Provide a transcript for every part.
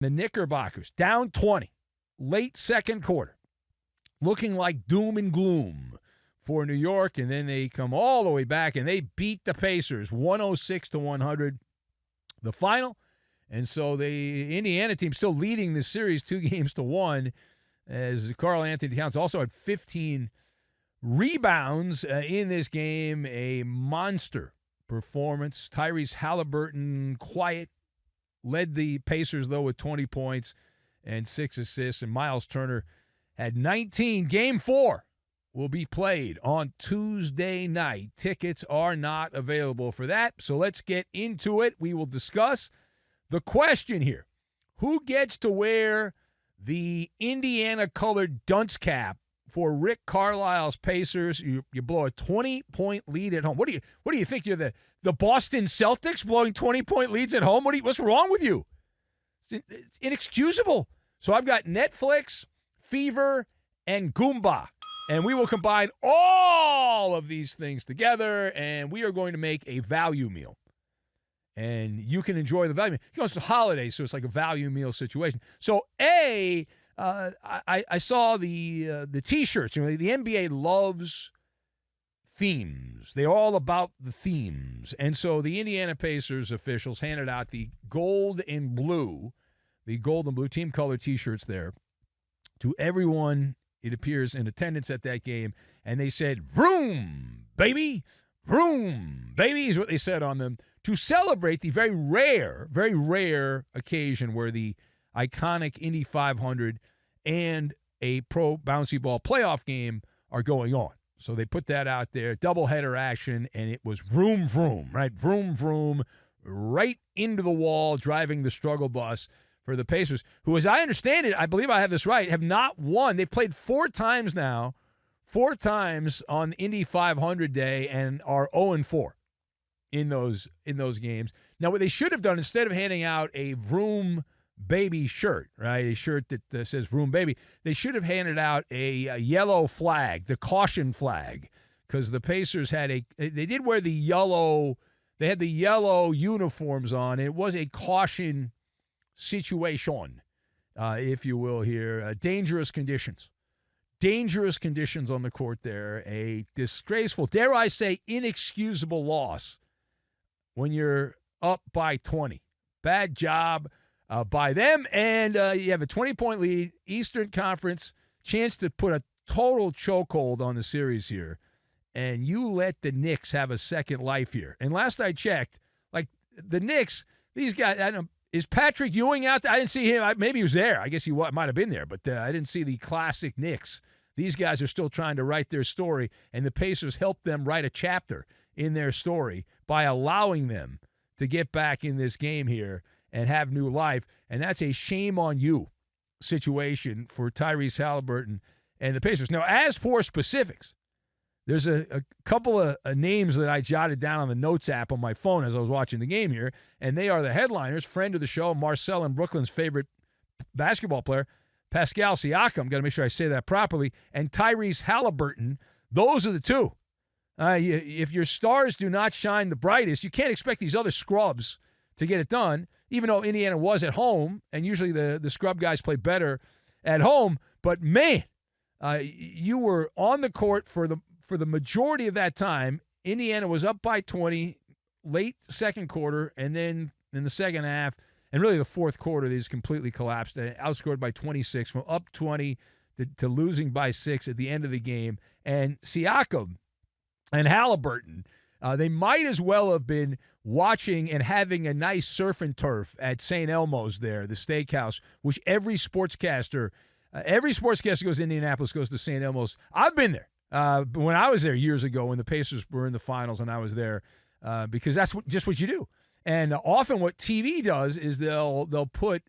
The Knickerbockers down 20, late second quarter, looking like doom and gloom for New York, and then they come all the way back and they beat the Pacers 106-100, the final. And so the Indiana team still leading this series 2-1, as Karl Anthony Towns also had 15 rebounds in this game. A monster performance. Tyrese Halliburton, quiet, led the Pacers, though, with 20 points and 6 assists. And Miles Turner had 19. Game 4 will be played on Tuesday night. Tickets are not available for that, so let's get into it. We will discuss the question here. Who gets to wear the Indiana-colored dunce cap for Rick Carlisle's Pacers? You blow a 20-point lead at home. What do you think? You're the Boston Celtics blowing 20-point leads at home? What's wrong with you? It's inexcusable. So I've got Netflix, Fever, and Goomba. And we will combine all of these things together, and we are going to make a value meal. And you can enjoy the value meal. It's the holidays, so it's like a value meal situation. So, I saw the T-shirts. You know, the NBA loves themes. They're all about the themes. And so the Indiana Pacers officials handed out the gold and blue team color T-shirts there to everyone, it appears, in attendance at that game. And they said, "Vroom, baby, vroom, baby," is what they said on them, to celebrate the very rare occasion where the iconic Indy 500 and a pro bouncy ball playoff game are going on. So they put that out there, doubleheader action, and it was vroom, vroom, right? Vroom, vroom, right into the wall, driving the struggle bus for the Pacers, who, as I understand it, I believe I have this right, have not won. They've played 4 times now, 4 times on Indy 500 day, and are 0-4 in those games. Now, what they should have done, instead of handing out a Vroom Baby shirt, right, a shirt that says Vroom Baby, they should have handed out a yellow flag, the caution flag, because the Pacers they did wear the yellow, they had the yellow uniforms on. It was a caution situation, if you will here. Dangerous conditions on the court there. A disgraceful, dare I say, inexcusable loss when you're up by 20. Bad job by them. And you have a 20-point lead, Eastern Conference, chance to put a total chokehold on the series here. And you let the Knicks have a second life here. And last I checked, like the Knicks, these guys, I don't know, is Patrick Ewing out there? I didn't see him. Maybe he was there. I guess he might have been there, but I didn't see the classic Knicks. These guys are still trying to write their story, and the Pacers helped them write a chapter in their story by allowing them to get back in this game here and have new life. And that's a shame on you situation for Tyrese Halliburton and the Pacers. Now, as for specifics, there's a couple of names that I jotted down on the notes app on my phone as I was watching the game here, and they are the headliners, friend of the show, Marcel and Brooklyn's favorite basketball player, Pascal Siakam, got to make sure I say that properly, and Tyrese Halliburton. Those are the two. If your stars do not shine the brightest, you can't expect these other scrubs to get it done, even though Indiana was at home, and usually the scrub guys play better at home. But, man, you were on the court for the majority of that time. Indiana was up by 20 late second quarter, and then in the second half, and really the fourth quarter, they just completely collapsed. Outscored by 26 from up 20 to losing by 6 at the end of the game. And Siakam and Halliburton, they might as well have been watching and having a nice surf and turf at St. Elmo's there, the steakhouse, which every sportscaster goes to Indianapolis, goes to St. Elmo's. I've been there. When I was there years ago, when the Pacers were in the finals, and I was there, because that's just what you do. And often, what TV does is they'll put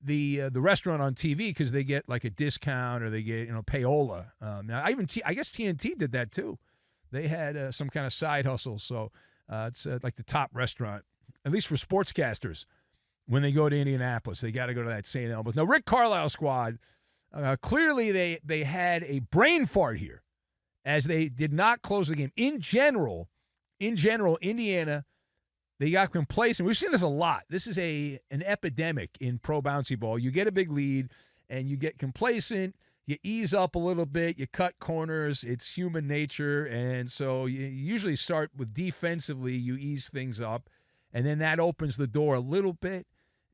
the restaurant on TV because they get like a discount, or they get payola. Now, I guess TNT did that too. They had some kind of side hustle, so it's like the top restaurant, at least for sportscasters. When they go to Indianapolis, they got to go to that St. Elmo's. Now, Rick Carlisle squad, clearly they had a brain fart here, as they did not close the game. In general, Indiana They got complacent. We've seen this a lot. This is an epidemic in pro bouncy ball. You get a big lead, and you get complacent. You ease up a little bit. You cut corners. It's human nature. And so you usually start with defensively. You ease things up, and then that opens the door a little bit,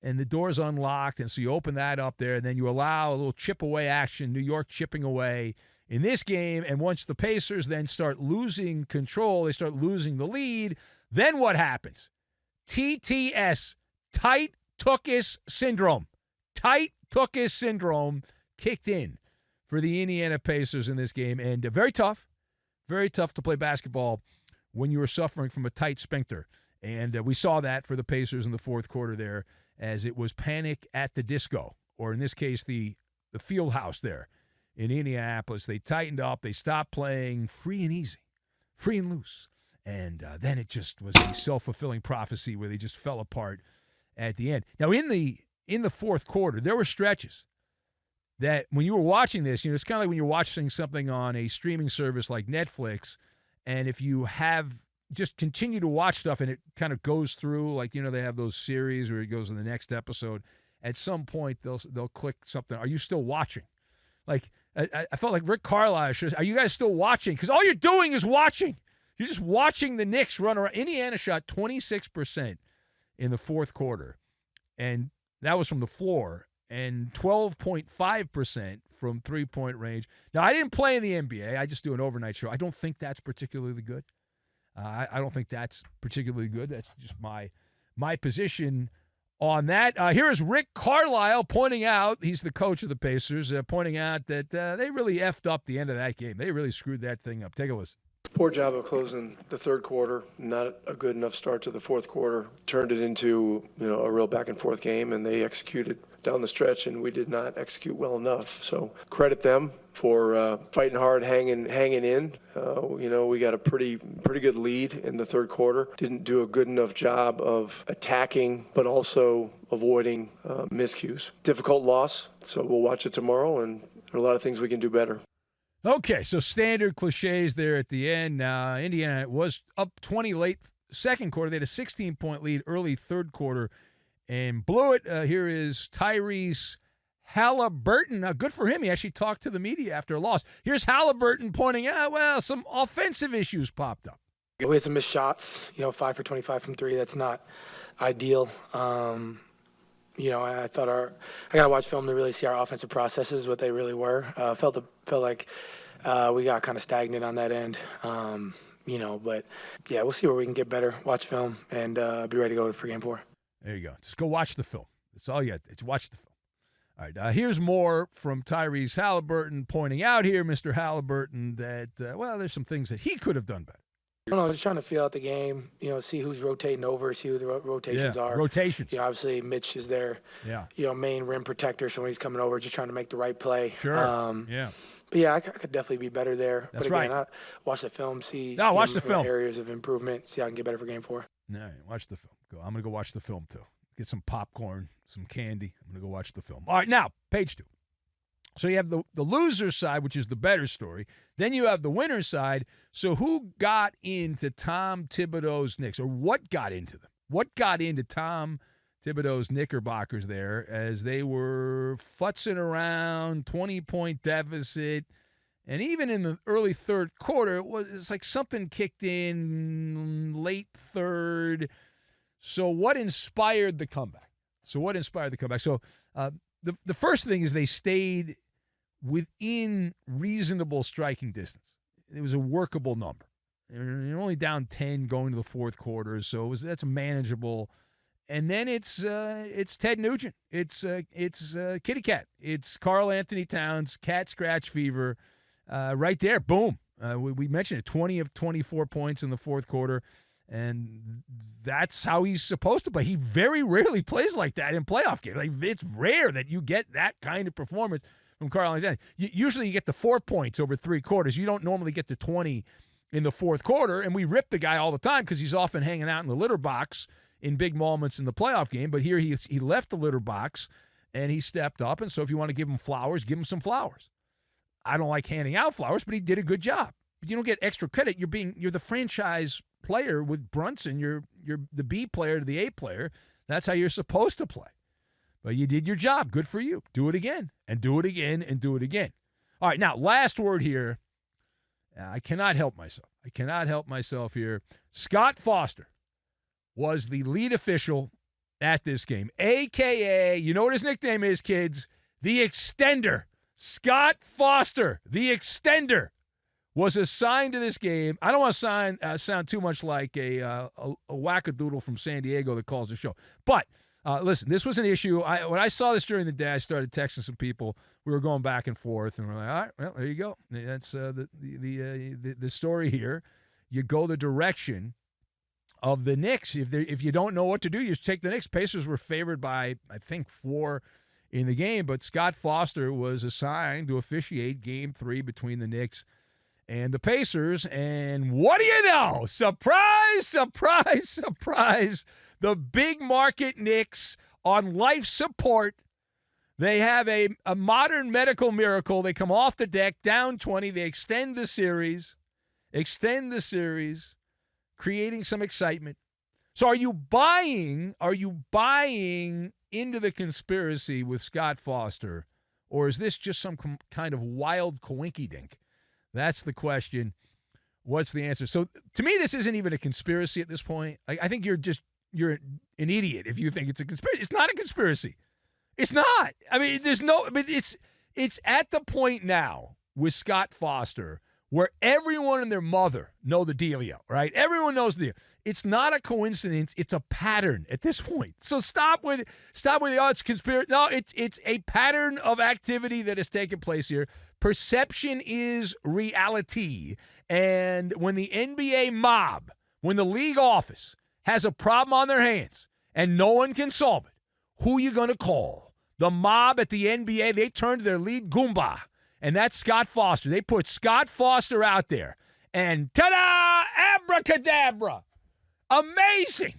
and the door's unlocked. And so you open that up there, and then you allow a little chip away action, New York chipping away in this game. And once the Pacers then start losing control, they start losing the lead, then what happens? TTS, tight tuchus syndrome. Tight tuchus syndrome kicked in for the Indiana Pacers in this game. And very tough to play basketball when you are suffering from a tight sphincter. And we saw that for the Pacers in the fourth quarter there, as it was panic at the disco, or in this case, the field house there in Indianapolis. They tightened up. They stopped playing free and easy, free and loose. And then it just was a self-fulfilling prophecy where they just fell apart at the end. Now, in the fourth quarter, there were stretches that when you were watching this, it's kind of like when you're watching something on a streaming service like Netflix, and if you have just continue to watch stuff and it kind of goes through, like, they have those series where it goes in the next episode, at some point they'll click something. Are you still watching? Like, I felt like Rick Carlisle. Are you guys still watching? Because all you're doing is watching. You're just watching the Knicks run around. Indiana shot 26% in the fourth quarter, and that was from the floor, and 12.5% from three-point range. Now, I didn't play in the NBA. I just do an overnight show. I don't think that's particularly good. I don't think that's particularly good. That's just my position on that. Here is Rick Carlisle pointing out, he's the coach of the Pacers, pointing out that they really effed up the end of that game. They really screwed that thing up. Take a listen. Poor job of closing the third quarter. Not a good enough start to the fourth quarter. Turned it into a real back and forth game, and they executed down the stretch, and we did not execute well enough. So credit them for fighting hard, hanging in. We got a pretty good lead in the third quarter. Didn't do a good enough job of attacking, but also avoiding miscues. Difficult loss. So we'll watch it tomorrow, and there are a lot of things we can do better. Okay, so standard cliches there at the end. Indiana was up 20 late second quarter. They had a 16-point lead early third quarter and blew it. Here is Tyrese Halliburton. Good for him. He actually talked to the media after a loss. Here's Halliburton pointing out, some offensive issues popped up. We had some missed shots, 5 for 25 from three. That's not ideal. I thought I got to watch film to really see our offensive processes, what they really were. Felt like we got kind of stagnant on that end, but yeah, we'll see where we can get better, watch film, and be ready to go for game 4. There you go. Just go watch the film. That's all you got. It's watch the film. All right, here's more from Tyrese Halliburton pointing out here, Mr. Halliburton, that, there's some things that he could have done better. I don't know, just trying to feel out the game, see who's rotating over, see who the rotations are. Rotations. Obviously Mitch is their, main rim protector, so when he's coming over, just trying to make the right play. Sure, But yeah, I could definitely be better there. That's but again, right. I watch the film, see watch the film. Areas of improvement, see how I can get better for game 4. All right, watch the film. I'm going to go watch the film, too. Get some popcorn, some candy. I'm going to go watch the film. All right, now, page 2. So you have the loser side, which is the better story. Then you have the winner side. So who got into Tom Thibodeau's Knicks, or what got into them? What got into Tom Thibodeau's Knickerbockers there as they were futzing around, 20-point deficit, and even in the early third quarter, it's like something kicked in late third. So what inspired the comeback? So the first thing is they stayed within reasonable striking distance. It was a workable number. You're only down 10 going to the fourth quarter, so that's manageable. And then it's Ted Nugent. It's Kitty Cat. It's Karl Anthony Towns, cat scratch fever, right there. Boom. We mentioned it, 20 of 24 points in the fourth quarter. And that's how he's supposed to play. He very rarely plays like that in playoff games. Like, it's rare that you get that kind of performance from Karl Anthony. Usually you get the 4 points over 3 quarters. You don't normally get to 20 in the fourth quarter. And we rip the guy all the time because he's often hanging out in the litter box in big moments in the playoff game. But here he left the litter box and he stepped up. And so if you want to give him flowers, give him some flowers. I don't like handing out flowers, but he did a good job. But you don't get extra credit. You're the franchise player with Brunson. You're the B player to the A player. That's how you're supposed to play. But you did your job. Good for you. Do it again, and do it again, and do it again. All right, now, last word here. I cannot help myself here. Scott Foster was the lead official at this game, a.k.a., you know what his nickname is, kids? The Extender. Scott Foster, the Extender, was assigned to this game. I don't want to sound too much like a wackadoodle from San Diego that calls the show. But, listen, this was an issue. When I saw this during the day, I started texting some people. We were going back and forth, and we're like, all right, well, there you go. That's the story here. You go the direction of the Knicks. If you don't know what to do, you just take the Knicks. Pacers were favored by, I think, 4 in the game, but Scott Foster was assigned to officiate Game 3 between the Knicks and the Pacers. And what do you know? Surprise, surprise, surprise. The big market Knicks on life support. They have a modern medical miracle. They come off the deck, down 20. They extend the series, creating some excitement. So are you buying into the conspiracy with Scott Foster, or is this just some kind of wild coinkydink? That's the question. What's the answer? So to me, this isn't even a conspiracy at this point. I think you're an idiot if you think it's a conspiracy. It's not a conspiracy. It's not. I mean, it's at the point now with Scott Foster where everyone and their mother know the dealio, right? Everyone knows the deal. It's not a coincidence. It's a pattern at this point. So stop with it's conspiracy. No, it's a pattern of activity that has taken place here. Perception is reality. And when the NBA mob, when the league office has a problem on their hands and no one can solve it, who are you going to call? The mob at the NBA, they turn to their lead Goomba, and that's Scott Foster. They put Scott Foster out there, and ta-da! Abracadabra! Amazing!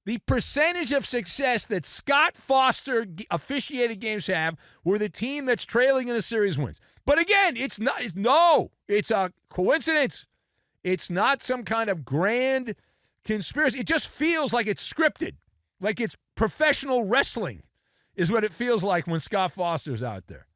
The percentage of success that Scott Foster officiated games have where the team that's trailing in a series wins. But again, it's a coincidence. It's not some kind of grand conspiracy. It just feels like it's scripted, like it's professional wrestling is what it feels like when Scott Foster's out there.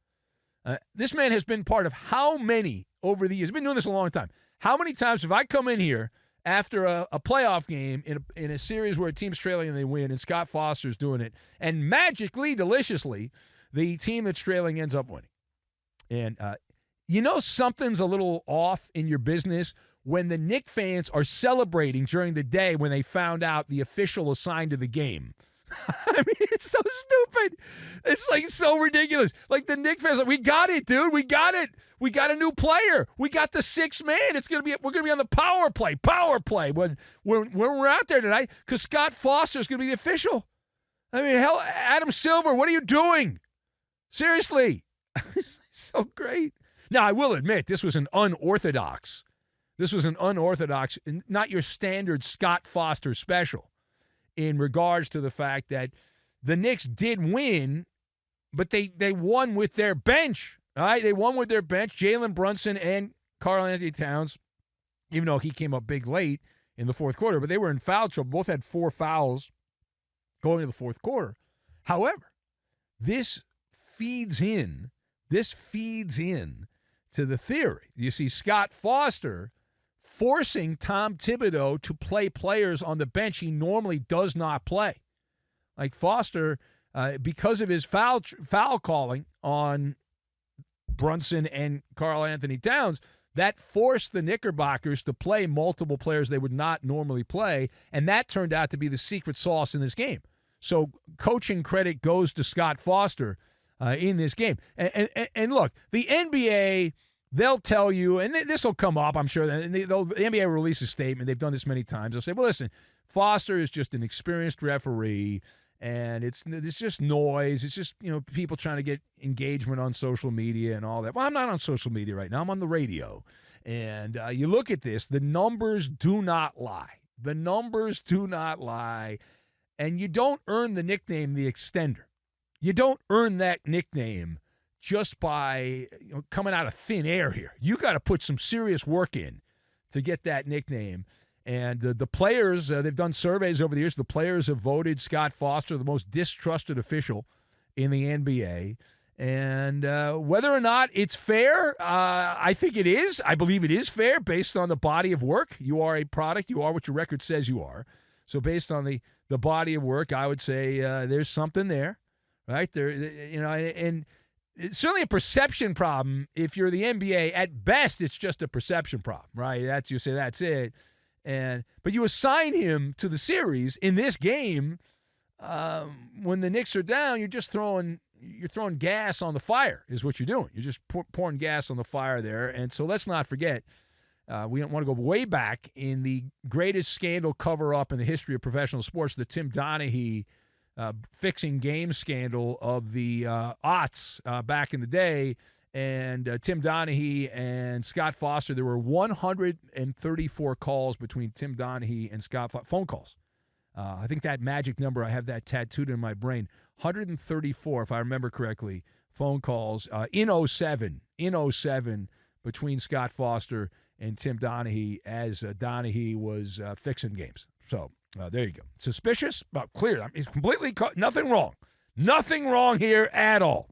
This man has been part of how many over the years? He's been doing this a long time. How many times have I come in here after a playoff game in a series where a team's trailing and they win, and Scott Foster's doing it, and magically, deliciously, the team that's trailing ends up winning? And something's a little off in your business when the Knicks fans are celebrating during the day when they found out the official assigned to the game. I mean, it's so stupid. It's like so ridiculous. Like the Knicks fans, like, we got it, dude. We got it. We got a new player. We got the sixth man. We're gonna be on the power play when we're out there tonight because Scott Foster's gonna be the official. I mean, hell, Adam Silver, what are you doing? Seriously, it's so great. Now, I will admit this was an unorthodox, not your standard Scott Foster special. In regards to the fact that the Knicks did win, but they won with their bench. All right, they won with their bench, Jalen Brunson and Karl-Anthony Towns, even though he came up big late in the fourth quarter. But they were in foul trouble. Both had 4 fouls going into the fourth quarter. However, this feeds in to the theory. You see Scott Foster forcing Tom Thibodeau to play players on the bench he normally does not play. Like Foster, because of his foul calling on Brunson and Karl-Anthony Towns, that forced the Knickerbockers to play multiple players they would not normally play, and that turned out to be the secret sauce in this game. So coaching credit goes to Scott Foster in this game. And look, the NBA, they'll tell you, and this will come up, I'm sure, and the NBA will release a statement. They've done this many times. They'll say, well, listen, Foster is just an experienced referee, and it's just noise. It's just, people trying to get engagement on social media and all that. Well, I'm not on social media right now. I'm on the radio. And you look at this, the numbers do not lie. The numbers do not lie. And you don't earn the nickname the Extender. You don't earn that nickname just by coming out of thin air here. You got to put some serious work in to get that nickname. And the players, they've done surveys over the years. The players have voted Scott Foster the most distrusted official in the NBA. And whether or not it's fair, I think it is. I believe it is fair based on the body of work. You are a product. You are what your record says you are. So based on the body of work, I would say there's something there, right? There, and it's certainly a perception problem. If you're the NBA, at best, it's just a perception problem, right? You say that's it. But you assign him to the series in this game. When the Knicks are down, you're throwing gas on the fire is what you're doing. You're just pouring gas on the fire there. And so let's not forget, we don't want to go way back in the greatest scandal cover-up in the history of professional sports, the Tim Donaghy fixing game scandal of the aughts back in the day. And Tim Donaghy and Scott Foster, there were 134 calls between Tim Donaghy and Scott Foster, phone calls. I think that magic number, I have that tattooed in my brain. 134, if I remember correctly, phone calls in 07 between Scott Foster and Tim Donaghy as Donaghy was fixing games. So there you go. Suspicious, but clear. It's completely nothing wrong. Nothing wrong here at all.